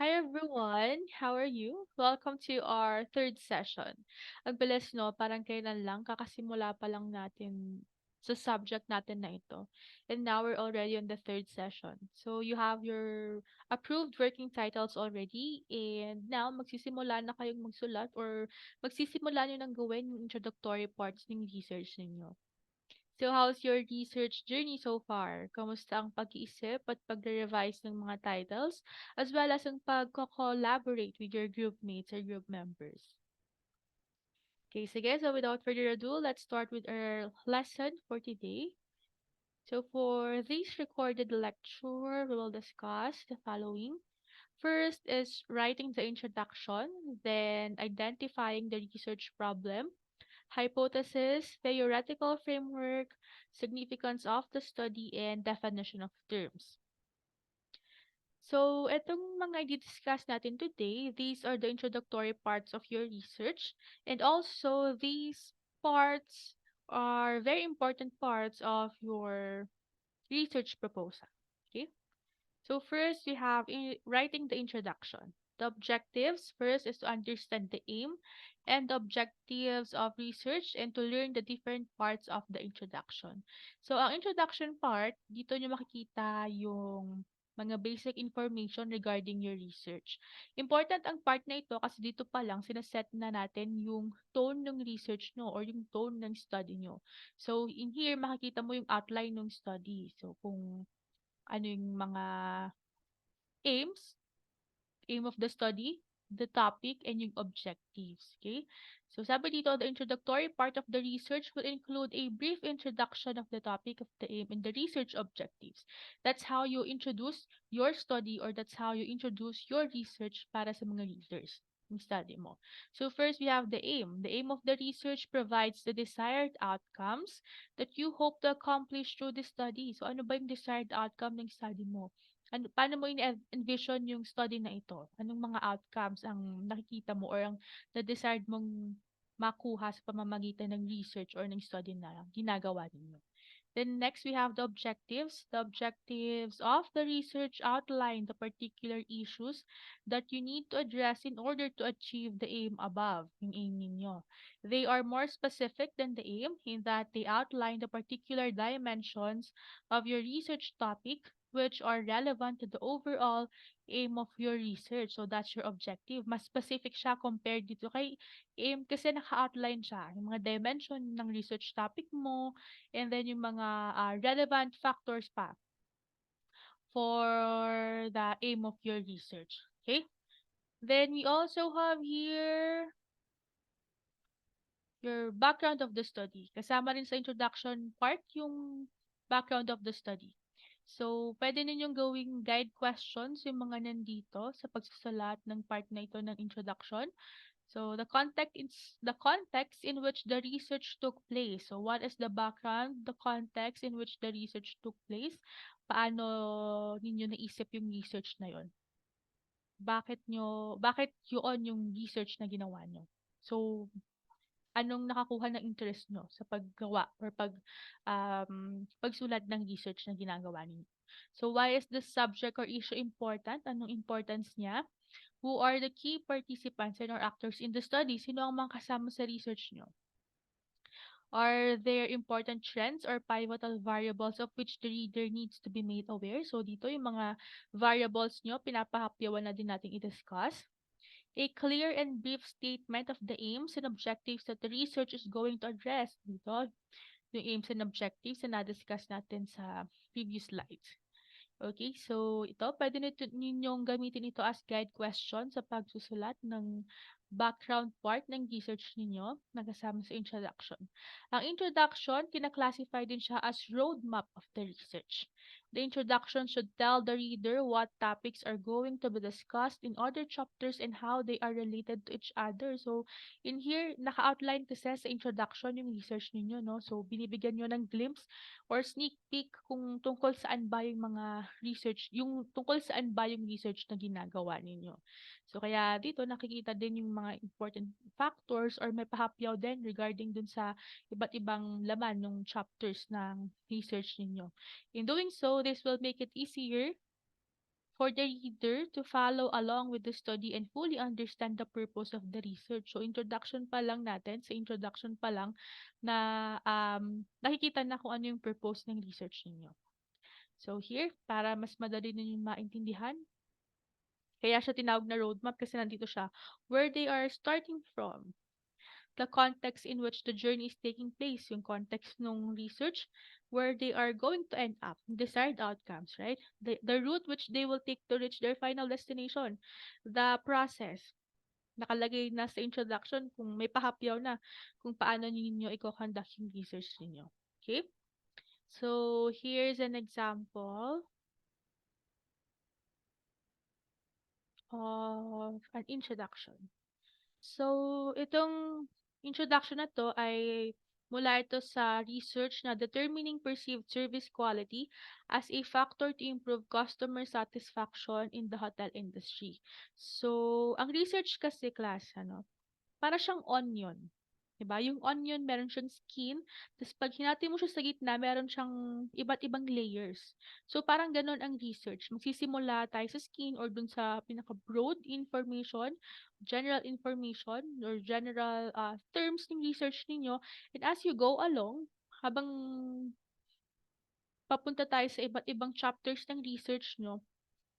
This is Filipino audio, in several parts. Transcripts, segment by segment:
Hi everyone, how are you? Welcome to our third session. Ang bilis no, parang kailan lang, kakasimula pa lang natin sa subject natin na ito. And now we're already on the third session. So you have your approved working titles already and now magsisimula na kayong magsulat or magsisimula nyo nang gawin yung introductory parts ng research ninyo. So, how's your research journey so far? Kamusta ang pag-iisip at pagre-revise ng mga titles, as well as ang pagko-collaborate with your group mates or group members? Okay, sige. So, without further ado, let's start with our lesson for today. So, for this recorded lecture, we will discuss the following. First is writing the introduction, then identifying the research problem, hypothesis, theoretical framework, significance of the study, and definition of terms. So, itong mga i-discuss natin today, these are the introductory parts of your research, and also these parts are very important parts of your research proposal. Okay? So first, we have writing the introduction. The objectives first is to understand the aim and the objectives of research and to learn the different parts of the introduction. So ang introduction part, dito nyo makikita yung mga basic information regarding your research. Important ang part na ito kasi dito pa lang sinaset na natin yung tone ng research nyo or yung tone ng study nyo. So in here, makikita mo yung outline ng study. So kung ano yung mga aims, aim of the study, the topic, and yung objectives. Okay? So sabi dito, the introductory part of the research will include a brief introduction of the topic of the aim and the research objectives. That's how you introduce your study or that's how you introduce your research para sa mga readers yung study mo. So first, we have the aim. The aim of the research provides the desired outcomes that you hope to accomplish through the study. So ano ba yung desired outcome ng study mo? Ano, paano mo envision yung study na ito? Anong mga outcomes ang nakikita mo or ang na-desired mong makuha sa pamamagitan ng research or ng study na ginagawa ninyo? Then next, we have the objectives. The objectives of the research outline the particular issues that you need to address in order to achieve the aim above, yung aim ninyo. They are more specific than the aim in that they outline the particular dimensions of your research topic which are relevant to the overall aim of your research. So that's your objective. Mas specific siya compared dito kay aim kasi naka-outline siya. Yung mga dimension ng research topic mo, and then yung mga relevant factors pa for the aim of your research. Okay? Then we also have here your background of the study. Kasama rin sa introduction part yung background of the study. So, pwede ninyong gawing guide questions yung mga nandito sa pagsusulat ng part na ito ng introduction. So the context in which the research took place. So what is the background, the context in which the research took place? Paano ninyo naisip yung research na yon? Bakit yun yung research na ginawa nyo? So anong nakakuha ng interest nyo sa paggawa or pagsulat ng research na ginagawa ninyo? So why is this subject or issue important? Anong importance niya? Who are the key participants and or actors in the study? Sino ang mga kasama sa research nyo? Are there important trends or pivotal variables of which the reader needs to be made aware? So dito yung mga variables nyo, pinapahapyawan na din natin i-discuss. A clear and brief statement of the aims and objectives that the research is going to address. Dito, yung aims and objectives na na-discuss natin sa previous slides. Okay, so ito, pwede ninyong gamitin ito as guide question sa pagsusulat ng background part ng research ninyo na kasama sa introduction. Ang introduction, kinaklasify din siya as roadmap of the research. The introduction should tell the reader what topics are going to be discussed in other chapters and how they are related to each other. So, in here, naka-outline kasi sa introduction yung research ninyo, no? So, binibigyan nyo ng glimpse or sneak peek kung tungkol saan ba yung mga research, yung tungkol saan ba yung research na ginagawa ninyo. So, kaya dito nakikita din yung mga important factors or may pahapyaw din regarding dun sa iba't ibang laman ng chapters ng research ninyo. In doing so, this will make it easier for the reader to follow along with the study and fully understand the purpose of the research. So, introduction pa lang natin, sa introduction pa lang na nakikita na kung ano yung purpose ng research ninyo. So, here, para mas madali ninyong maintindihan, kaya siya tinawag na roadmap kasi nandito siya, where they are starting from, the context in which the journey is taking place, yung context ng research, where they are going to end up, desired outcomes, right? The route which they will take to reach their final destination, the process, nakalagay na sa introduction kung may pahapyaw na kung paano ninyo i-conduct yung research ninyo. Okay? So, here's an example of an introduction. So, itong introduction na 'to ay mula ito sa research na determining perceived service quality as a factor to improve customer satisfaction in the hotel industry. So, ang research kasi class ano, para siyang onion, 'di ba? Yung onion meron siyang skin, ta's 'pag hinati mo siya sa gitna meron siyang iba't ibang layers. So, parang gano'n ang research. Magsisimula tayo sa skin or dun sa pinaka-broad information, general information or general, terms ng research ninyo, and as you go along, habang papunta tayo sa iba't ibang chapters ng research nyo,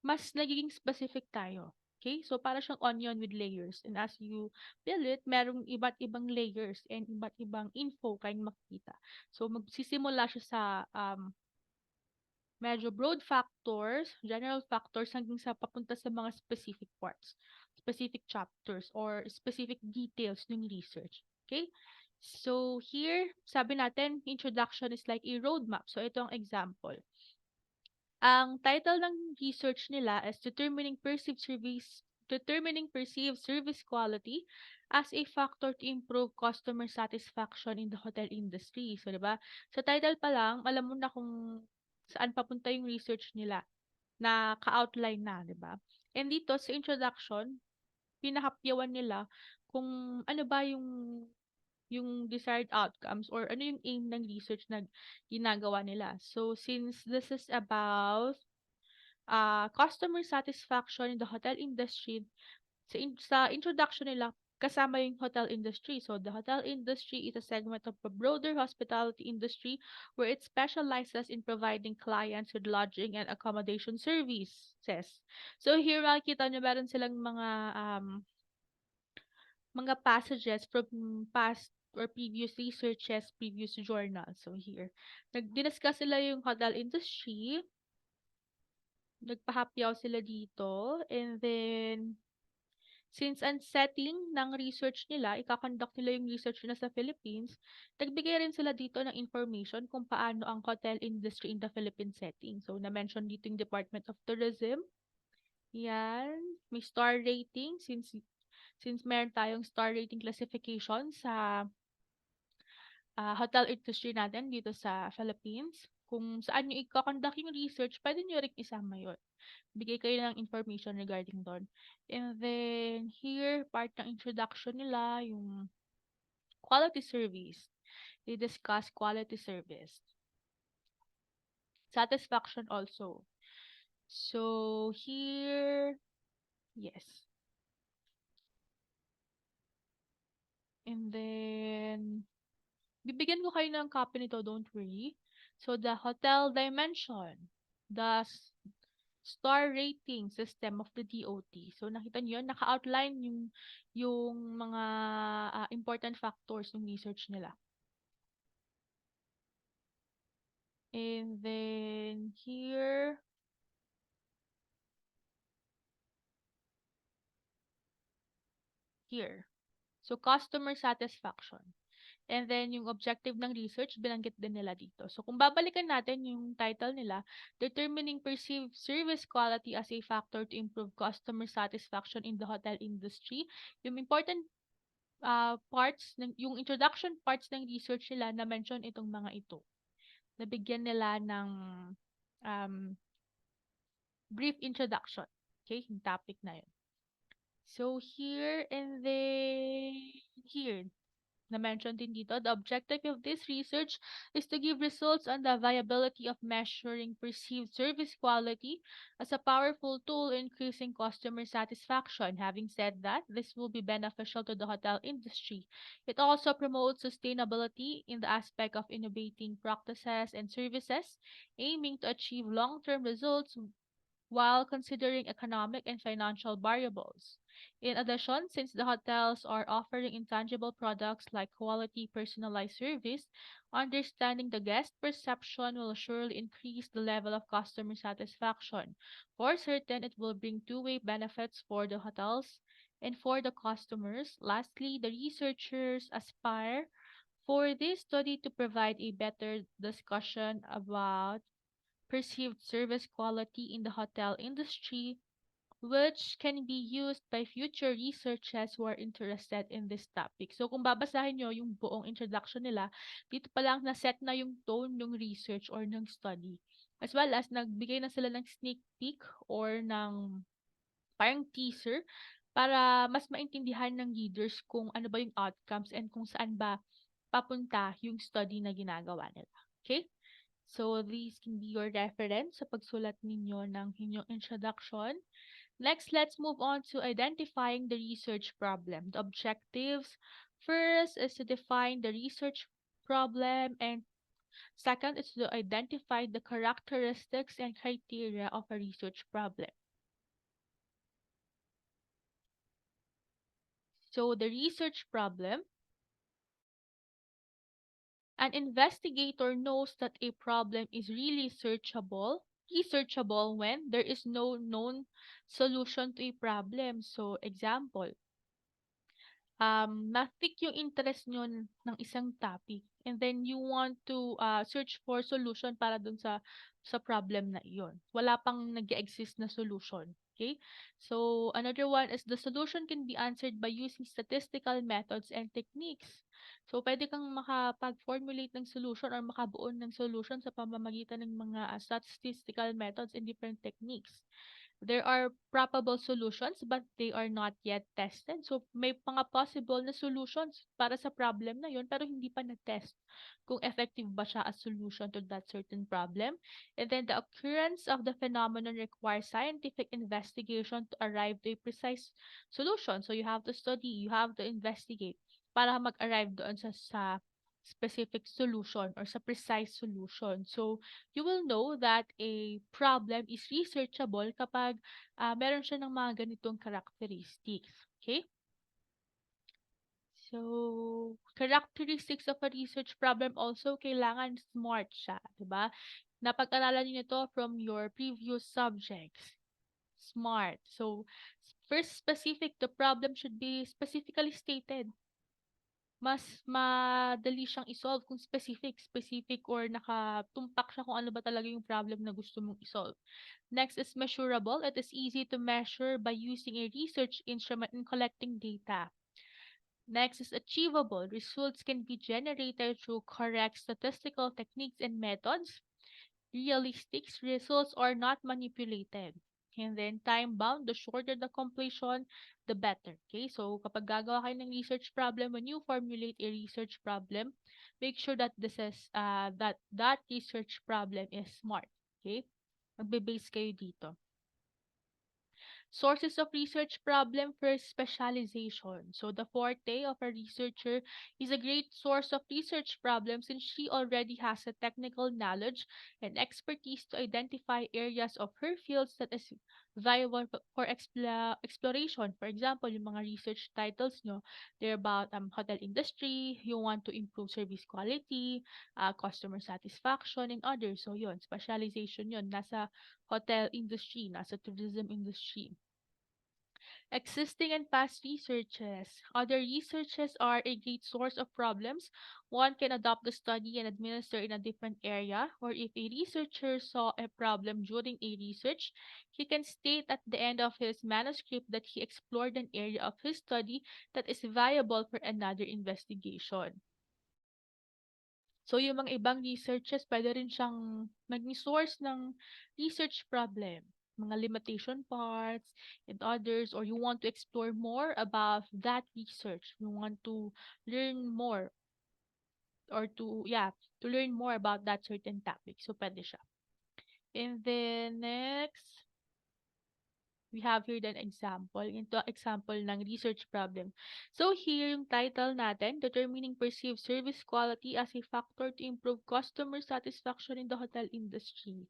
mas nagiging specific tayo. Okay? So, para siyang onion with layers. And as you peel it, merong iba't ibang layers and iba't ibang info kayong makikita. So, magsisimula siya sa medyo broad factors, general factors, hanggang sa papunta sa mga specific parts, specific chapters, or specific details ng research. Okay? So, here, sabi natin, introduction is like a roadmap. So, ito ang example. Ang title ng research nila is Determining Perceived Service Quality as a Factor to Improve Customer Satisfaction in the Hotel Industry. So, 'di ba? Sa title pa lang, alam mo na kung saan papunta yung research nila. Naka-outline na, 'di ba? And dito sa introduction, pinahapyawan nila kung ano ba yung desired outcomes or ano yung aim ng research na ginagawa nila. So, since this is about customer satisfaction in the hotel industry, sa introduction nila, kasama yung hotel industry. So, the hotel industry is a segment of the broader hospitality industry where it specializes in providing clients with lodging and accommodation services. So, here makikita nyo meron silang mga passages from past or previous researches, previous journals. So, here, nag-discuss sila yung hotel industry, nagpahapyaw sila dito, and then, since ang setting ng research nila, ika-conduct nila yung research nila sa Philippines, nagbigay rin sila dito ng information kung paano ang hotel industry in the Philippine setting. So, na-mention dito yung Department of Tourism. Yan. May star rating since meron tayong star rating classification sa hotel industry natin dito sa Philippines. Kung saan nyo ika-conduct yung research, pwede nyo rin isama yun. Bigay kayo ng information regarding doon. And then, here, part ng introduction nila, yung quality service. They discuss quality service. Satisfaction also. So, here, yes. And then, bibigyan ko kayo ng copy nito, don't worry. So, the hotel dimension, the star rating system of the DOT. So, nakita niyo yun, naka-outline yung mga important factors ng research nila. And then here, here. So, customer satisfaction. And then, yung objective ng research, binanggit din nila dito. So, kung babalikan natin yung title nila, Determining Perceived Service Quality as a Factor to Improve Customer Satisfaction in the Hotel Industry, yung important parts, yung introduction parts ng research nila na mention itong mga ito. Nabigyan nila ng um, brief introduction. Okay, yung topic na yun. So, here and then here. na-mention din dito, the objective of this research is to give results on the viability of measuring perceived service quality as a powerful tool in increasing customer satisfaction. Having said that, this will be beneficial to the hotel industry. It also promotes sustainability in the aspect of innovating practices and services, aiming to achieve long-term results while considering economic and financial variables. In addition, since the hotels are offering intangible products like quality personalized service, understanding the guest perception will surely increase the level of customer satisfaction. For certain, it will bring two-way benefits for the hotels and for the customers. Lastly, the researchers aspire for this study to provide a better discussion about perceived service quality in the hotel industry, which can be used by future researchers who are interested in this topic. So, kung babasahin nyo yung buong introduction nila, dito pa lang na-set na yung tone ng research or ng study. As well as, nagbigay na sila ng sneak peek or ng parang teaser para mas maintindihan ng readers kung ano ba yung outcomes and kung saan ba papunta yung study na ginagawa nila. Okay? So, these can be your reference sa pagsulat ninyo ng inyong introduction. Next, let's move on to identifying the research problem. The objectives first is to define the research problem, and second is to identify the characteristics and criteria of a research problem. So, the research problem, an investigator knows that a problem is really researchable when there is no known solution to a problem. So, example, na-pick yung interest nyo ng isang topic and then you want to search for solution para dun sa problem na iyon. Wala pang nag-exist na solution. Okay? So, another one is the solution can be answered by using statistical methods and techniques. So, pwede kang makapag-formulate ng solution or makabuo ng solution sa pamamagitan ng mga statistical methods and different techniques. There are probable solutions but they are not yet tested. So, may mga possible na solutions para sa problem na yun pero hindi pa na-test kung effective ba siya as solution to that certain problem. And then the occurrence of the phenomenon requires scientific investigation to arrive to a precise solution. So, you have to study, you have to investigate para mag-arrive doon sa specific solution or sa precise solution. So, you will know that a problem is researchable kapag meron siya ng mga ganitong characteristics. Okay? So, characteristics of a research problem also kailangan smart siya, 'di ba? Napag-aralan niyo ito from your previous subjects. Smart. So, first specific, the problem should be specifically stated. Mas madali siyang i-solve kung specific or nakatumpak siya kung ano ba talaga yung problem na gusto mong i-solve. Next is measurable. It is easy to measure by using a research instrument in collecting data. Next is achievable. Results can be generated through correct statistical techniques and methods. Realistic results are not manipulated. And then time-bound, the shorter the completion, the better. Okay? So, kapag gagawa kayo ng research problem, when you formulate a research problem, make sure that this is, that research problem is smart. Okay? Magbe-base kayo dito. Sources of research problem for specialization. So the forte of a researcher is a great source of research problems since she already has a technical knowledge and expertise to identify areas of her fields that is viable for exploration. For example, yung mga research titles nyo, they're about hotel industry, you want to improve service quality, customer satisfaction, and others. So yun, specialization yun. Nasa hotel industry, nasa tourism industry. Existing and past researches. Other researches are a great source of problems. One can adopt the study and administer in a different area, or if a researcher saw a problem during a research, he can state at the end of his manuscript that he explored an area of his study that is viable for another investigation. So, yung mga ibang researches, pwede rin siyang maging source ng research problem. mga limitation parts and others, or you want to explore more about that research, you want to learn more or to learn more about that certain topic. So, pwede siya. And then next, we have here an example, into example ng research problem. So here yung title natin, Determining Perceived Service Quality as a Factor to Improve Customer Satisfaction in the Hotel Industry.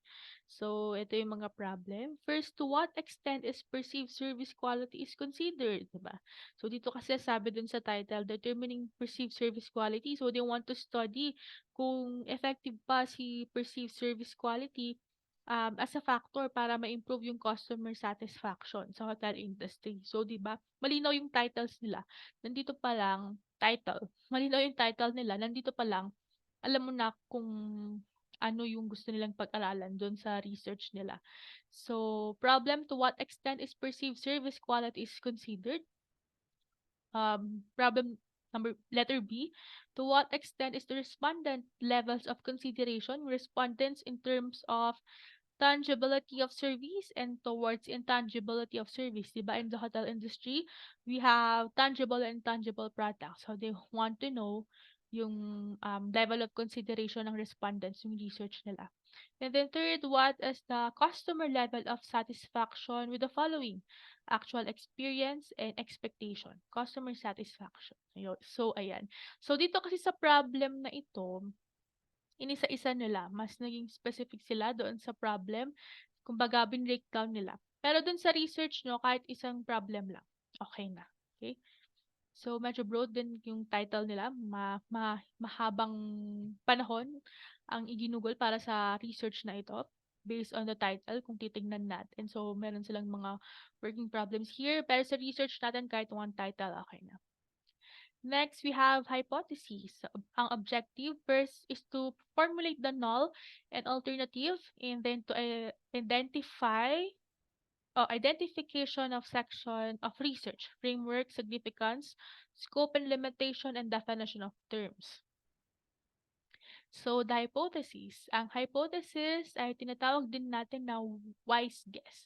So ito yung mga problem. First, to what extent is perceived service quality is considered, diba? So dito kasi sabi dun sa title, Determining Perceived Service Quality. So they want to study kung effective pa si perceived service quality as a factor para ma-improve yung customer satisfaction sa hotel industry. So, 'di ba? Malinaw yung titles nila. Nandito pa lang, title. Malinaw yung title nila. Nandito pa lang, alam mo na kung ano yung gusto nilang pag-aralan doon sa research nila. So, problem, to what extent is perceived service quality is considered? Problem number letter B, to what extent is the respondent levels of consideration respondents in terms of tangibility of service and towards intangibility of service. Diba? In the hotel industry, we have tangible and intangible products. So they want to know yung level of consideration ng respondents, yung research nila. And then third, what is the customer level of satisfaction with the following? Actual experience and expectation. Customer satisfaction. Ayun. So, ayan. So, dito kasi sa problem na ito, inisa-isa nila, mas naging specific sila doon sa problem, kumbaga breakdown nila. Pero doon sa research nyo, kahit isang problem lang, okay na. Okay? So, medyo broad din yung title nila, mahabang panahon ang iginugol para sa research na ito based on the title kung titingnan natin. So, meron silang mga working problems here, pero sa research natin kahit one title, okay na. Next, we have hypotheses. So, ang objective first is to formulate the null and alternative, and then to identification of section of research, framework, significance, scope and limitation, and definition of terms. So, the hypothesis. Ang hypothesis ay tinatawag din natin na wise guess.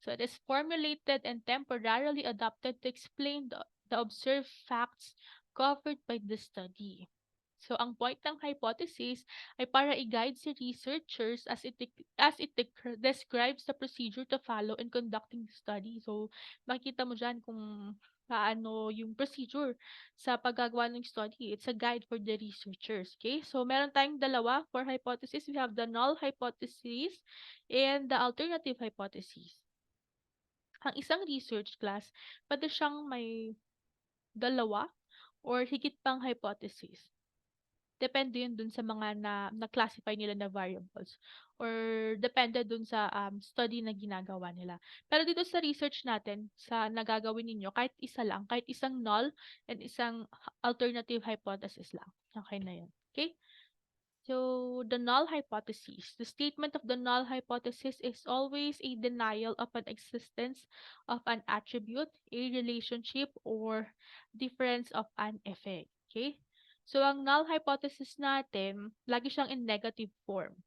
So it is formulated and temporarily adapted to explain the observed facts covered by the study. So ang point ng hypothesis ay para i-guide si researchers as it describes the procedure to follow in conducting the study. So makita mo diyan kung paano yung procedure sa paggagawa ng study. It's a guide for the researchers. Okay? So meron tayong dalawa for hypothesis. We have the null hypothesis and the alternative hypothesis. Ang isang research class, puwede siyang may dalawa or higit pang hypothesis. Depende yun dun sa mga na-classify nila na variables or depende dun sa study na ginagawa nila. Pero dito sa research natin, sa nagagawin ninyo, kahit isa lang, kahit isang null and isang alternative hypothesis lang. Okay na yun. Okay? So, the null hypothesis. The statement of the null hypothesis is always a denial of an existence of an attribute, a relationship, or difference of an effect. Okay? So, ang null hypothesis natin, lagi siyang in negative form.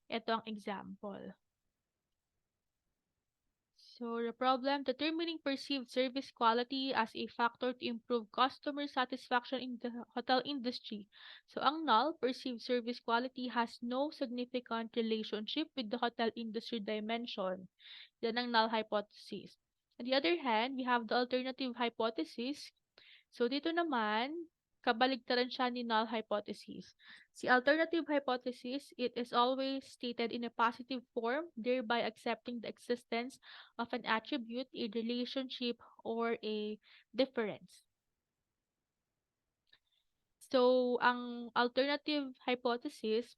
Ito ang example. So, the problem, determining perceived service quality as a factor to improve customer satisfaction in the hotel industry. So, ang null, perceived service quality has no significant relationship with the hotel industry dimension. Yan ang null hypothesis. On the other hand, we have the alternative hypothesis. So, dito naman, kabaligtaran siya ni null hypothesis. Si alternative hypothesis, it is always stated in a positive form, thereby accepting the existence of an attribute, a relationship, or a difference. So, ang alternative hypothesis,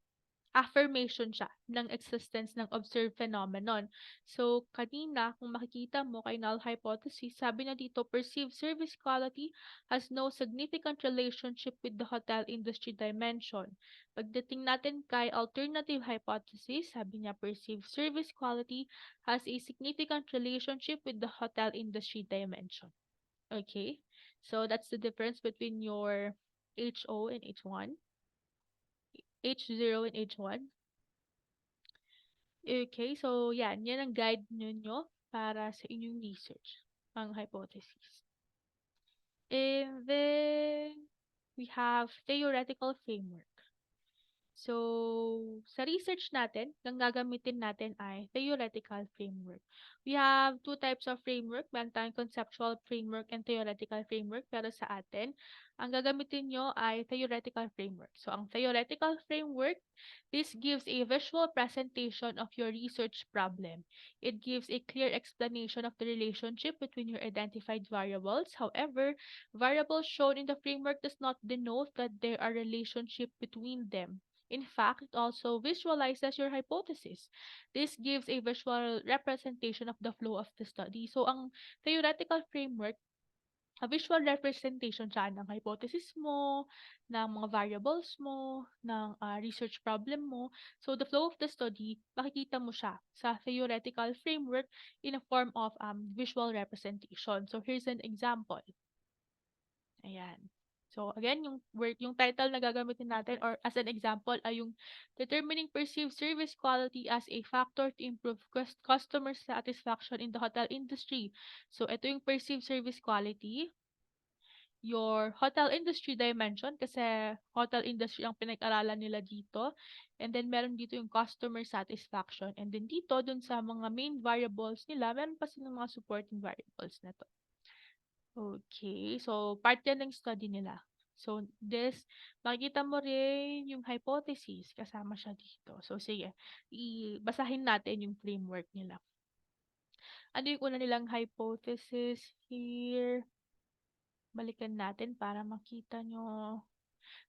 affirmation siya ng existence ng observed phenomenon. So, kanina, kung makikita mo kay null hypothesis, sabi na dito, perceived service quality has no significant relationship with the hotel industry dimension. Pagdating natin kay alternative hypothesis, sabi niya, perceived service quality has a significant relationship with the hotel industry dimension. Okay? So, that's the difference between your HO and H1. H0 and H1. Okay, so yan ang guide ninyo para sa inyong research, ang hypothesis. And then we have theoretical framework. So, sa research natin, ang gagamitin natin ay theoretical framework. We have two types of framework, meron tayong conceptual framework and theoretical framework. Pero sa atin, ang gagamitin nyo ay theoretical framework. So, ang theoretical framework, this gives a visual presentation of your research problem. It gives a clear explanation of the relationship between your identified variables. However, variables shown in the framework does not denote that there are relationship between them. In fact, it also visualizes your hypothesis. This gives a visual representation of the flow of the study. So, ang theoretical framework, a visual representation siya ng hypothesis mo, ng mga variables mo, ng research problem mo. So, the flow of the study, makikita mo siya sa theoretical framework in a form of visual representation. So, here's an example. Ayan. So again, yung title na gagamitin natin or as an example ay yung determining perceived service quality as a factor to improve customer satisfaction in the hotel industry. So ito yung perceived service quality, your hotel industry dimension kasi hotel industry ang pinag-aralan nila dito. And then meron dito yung customer satisfaction. And then dito dun sa mga main variables nila, meron pa silang mga supporting variables na to. Okay. So, part yan ng study nila. So, makikita mo rin yung hypothesis, kasama siya dito. So, sige, basahin natin yung framework nila. Ano yung una nilang hypothesis here? Balikan natin para makita nyo.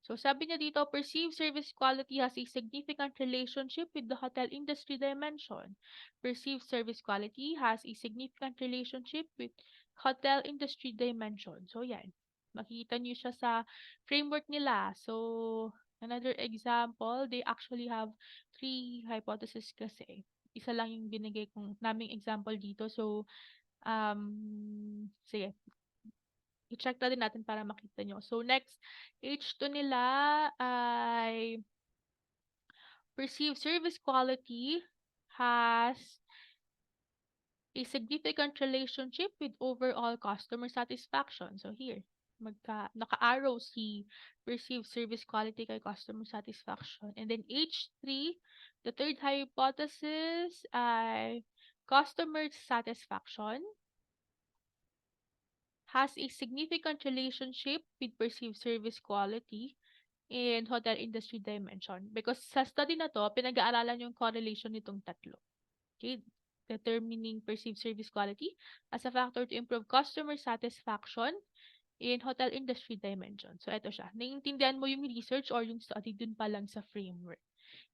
So, sabi niya dito, perceived service quality has a significant relationship with the hotel industry dimension. Perceived service quality has a significant relationship with hotel industry dimension. So, yan. Makikita niyo siya sa framework nila. So, another example, they actually have three hypotheses kasi. Isa lang yung binigay kong naming example dito. So, sige, i-check na din natin para makita nyo. So, next, H2 nila ay perceived service quality has a significant relationship with overall customer satisfaction. So, here, naka-arrow si perceived service quality kay customer satisfaction. And then H3, the third hypothesis ay customer satisfaction has a significant relationship with perceived service quality and hotel industry dimension. Because sa study na to, pinag-aaralan yung correlation nitong tatlo. Okay? Determining perceived service quality as a factor to improve customer satisfaction in hotel industry dimension. So, ito siya. Naiintindihan mo yung research or yung study dun pa lang sa framework.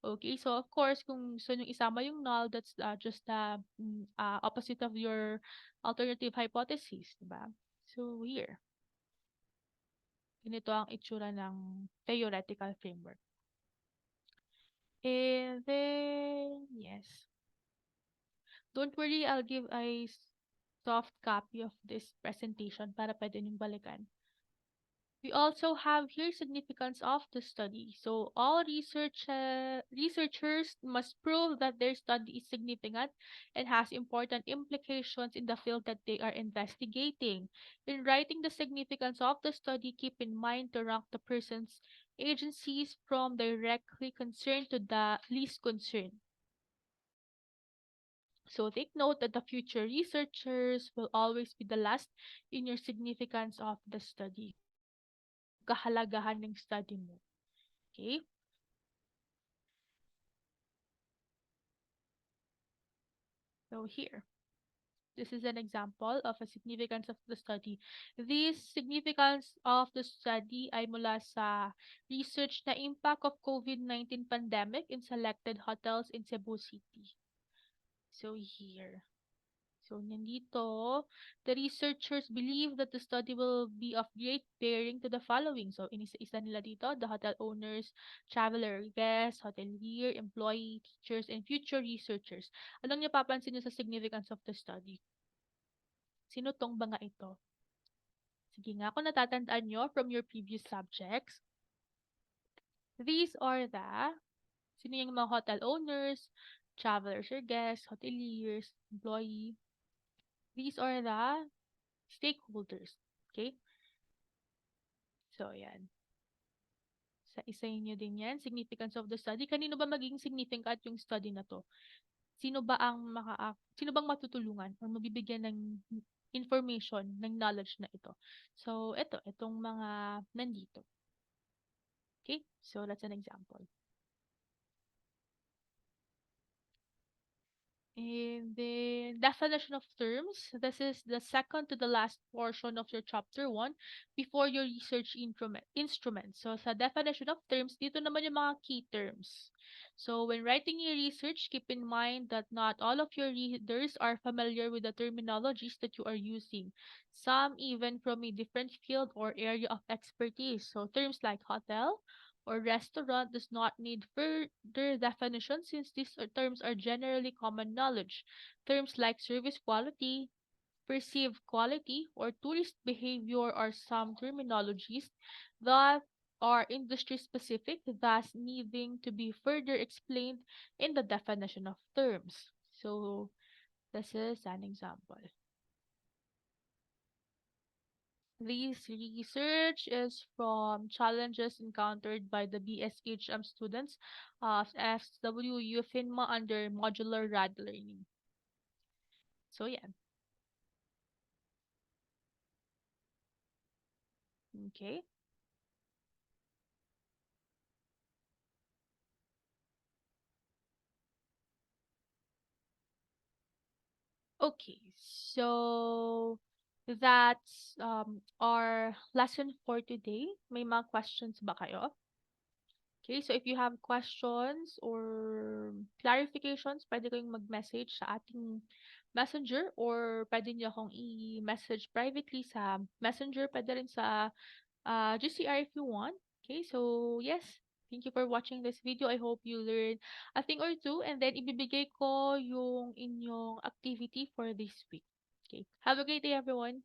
Okay? So, of course, kung gusto nyo isama yung null, that's just the opposite of your alternative hypothesis. Diba? So, here. Ganito ang itsura ng theoretical framework. And then, yes. Don't worry, I'll give a soft copy of this presentation para pwede niyong balikan. We also have here significance of the study. So all researchers must prove that their study is significant and has important implications in the field that they are investigating. In writing the significance of the study, keep in mind to rank the person's agencies from directly concerned to the least concerned. So take note that the future researchers will always be the last in your significance of the study. Kahalagahan ng study mo. Okay? So here, this is an example of a significance of the study. This significance of the study ay mula sa research na impact of COVID-19 pandemic in selected hotels in Cebu City. So here. So, nandito, the researchers believe that the study will be of great bearing to the following. So, inisa-isa nila dito, the hotel owners, traveler, guests, hotelier, employee, teachers, and future researchers. Anong napapansin niyo sa significance of the study? Sino tong mga ito? Sige nga, kung natatandaan nyo from your previous subjects, these are the, sino yung mga hotel owners, travelers or guests, hoteliers, employee. These are the stakeholders. Okay? So, yan. Sa isa niyo din yan, significance of the study. Kanino ba magiging significant yung study na to? Sino bang matutulungan or mabibigyan ng information, ng knowledge na ito? So, itong mga nandito. Okay? So, that's an example. And then definition of terms. This is the second to the last portion of your chapter 1 before your research instrument. So sa definition of terms, dito naman yung mga key terms. So when writing your research, keep in mind that not all of your readers are familiar with the terminologies that you are using. Some even from a different field or area of expertise. So terms like hotel, or restaurant does not need further definition since these terms are generally common knowledge. Terms like service quality, perceived quality, or tourist behavior are some terminologies that are industry specific, thus needing to be further explained in the definition of terms. So, this is an example. This research is from challenges encountered by the BSHM students of SWU FINMA under modular RAD learning. So yeah, okay. Okay, so that's our lesson for today. May mga questions ba kayo? Okay, so if you have questions or clarifications, pwede kayong mag-message sa ating messenger or pwede niyo akong i-message privately sa messenger, pwede rin sa GCR if you want. Okay, so yes, thank you for watching this video. I hope you learned a thing or two and then ibibigay ko yung inyong activity for this week. Okay, have a great day everyone.